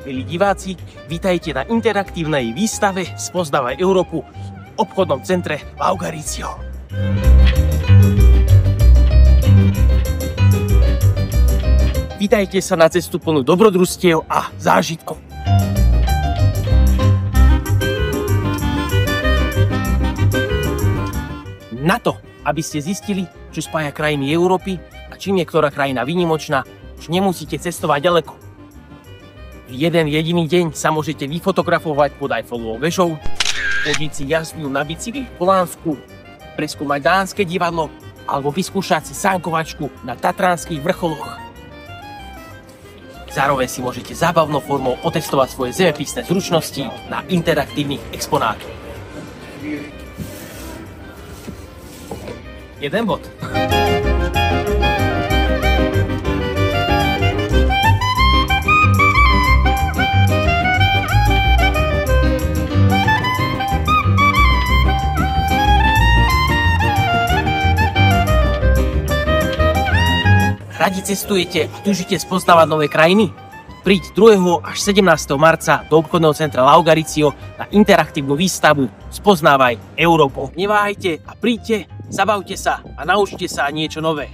Milí diváci, vítajte na interaktívnej výstave Spoznávaj Európu v obchodnom centre Laugaricio. Vítajte sa na cestu plnú dobrodružstiev a zážitkov. Na to, aby ste zistili, čo spája krajiny Európy a čím je ktorá krajina výnimočná, už nemusíte cestovať ďaleko. V jeden jediný deň sa môžete vyfotografovať pod Eiffelovou väžou, užiť si jazdu na bicykli v Polánsku, preskúmať Dánske divadlo alebo vyskúšať si sánkovačku na Tatranských vrcholoch. Zároveň si môžete zábavnou formou otestovať svoje zemepisné zručnosti na interaktívnych exponátoch. Jeden bod. Radi cestujete a túžite spoznávať nové krajiny? Príď 2. až 17. marca do obchodného centra Laugaricio na interaktívnu výstavu Spoznávaj Európu. Neváhajte a príďte, zabavte sa a naučte sa niečo nové.